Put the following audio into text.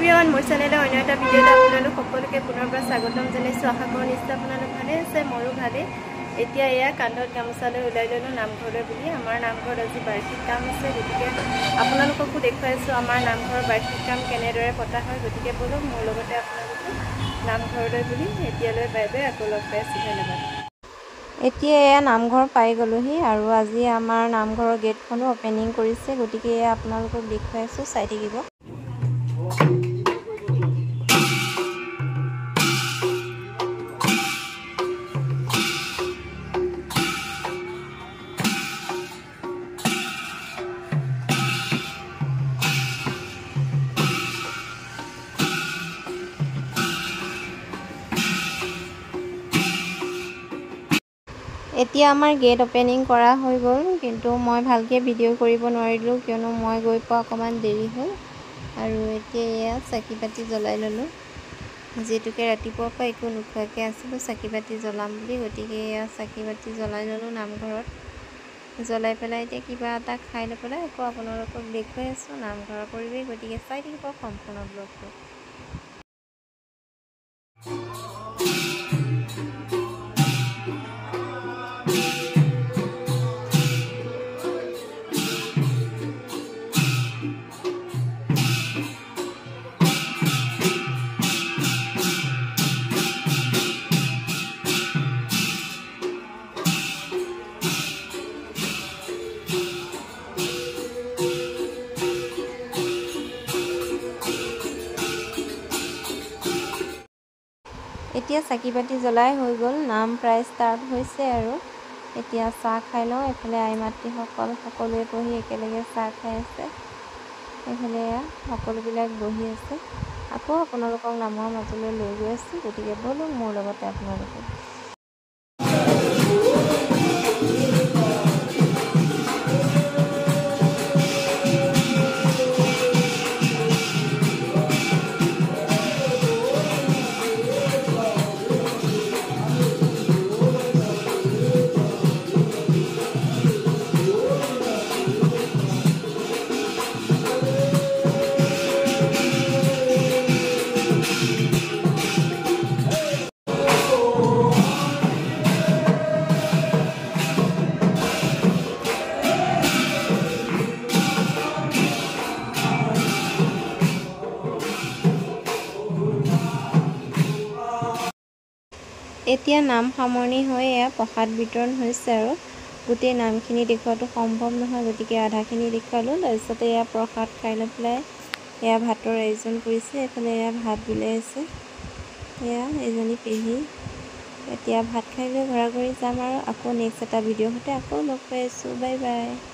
Everyone মোৰ চেনেলৰ অন্য এটা ভিডিঅ'ত আপোনালোক সকলোকে পুনৰবাৰ স্বাগতম জনাইছোঁ। আশা কৰোঁ নিশ্চয় আপোনালোক ভালে আছে, ময়ো ভালেই। এতিয়া এয়া কান্ধত গামোচালৈ ওলাই ল'লোঁ নামঘৰলৈ বুলি। আমাৰ নামঘৰত আজি বাৰ্ষিক কাম আছে, গতিকে আপোনালোককো দেখুৱাইছোঁ আমাৰ নামঘৰৰ বাৰ্ষিক কাম কেনেদৰে পতা হয়। গতিকে বলক মোৰ লগতে আপোনালোকে নামঘৰলৈ বুলি। এতিয়ালৈ বাই বাই, আকৌ লগ পাই আছোঁ, ধন্যবাদ। এতিয়া এয়া নামঘৰ পাই গ'লোহি আৰু আজি আমাৰ নামঘৰৰ গেটখনো অপেনিং কৰিছে। গতিকে এয়া আপোনালোকক দেখুৱাইছোঁ, চাই থাকিব। এতিয়া আমাৰ গেট অপেনিং কৰা হৈ গ'ল, কিন্তু মই ভালকৈ ভিডিঅ' কৰিব নোৱাৰিলোঁ কিয়নো মই গৈ পোৱা অকণমান দেৰি হ'ল। আৰু এতিয়া এয়া চাকি বাতি জ্বলাই ল'লোঁ, যিহেতুকে ৰাতিপুৱাৰ পৰা একো নোখোৱাকৈ আছিলোঁ চাকি বাতি জ্বলাম বুলি। গতিকে এয়া চাকি বাতি জ্বলাই ল'লোঁ নামঘৰত। জ্বলাই পেলাই এতিয়া কিবা এটা খাই লৈ পেলাই আকৌ আপোনালোকক দেখুৱাই আছোঁ নামঘৰৰ পৰিৱেশ। গতিকে চাই থাকিব সম্পূৰ্ণ ব্লগটো। এতিয়া চাকি বাতি জ্বলাই হৈ গ'ল, নাম প্ৰায় ষ্টাৰ্ট হৈছে আৰু এতিয়া চাহ খাই লওঁ। এইফালে আই মাতৃসকল সকলোৱে বহি একেলগে চাহ খাই আছে, এইফালে সকলোবিলাক বহি আছে। আকৌ আপোনালোকক নামৰ মাজলৈ লৈ গৈ আছোঁ, গতিকে ব'লো মোৰ লগতে আপোনালোকে। এতিয়া নাম সামৰণি হৈ এয়া প্ৰসাদ বিতৰণ হৈছে আৰু গোটেই নামখিনি দেখুওৱাটো সম্ভৱ নহয়, গতিকে আধাখিনি দেখুৱালোঁ। তাৰপিছতে এয়া প্ৰসাদ খাই লৈ পেলাই এয়া ভাতৰ আয়োজন কৰিছে। এইফালে এয়া ভাত বিলাইছে, এয়া এজনী পেহী। এতিয়া ভাত খাই লৈ ঘৰা ঘৰি যাম আৰু আকৌ নেক্সট এটা ভিডিঅ'ৰ সৈতে আকৌ লগ পাই আছোঁ। Bye bye.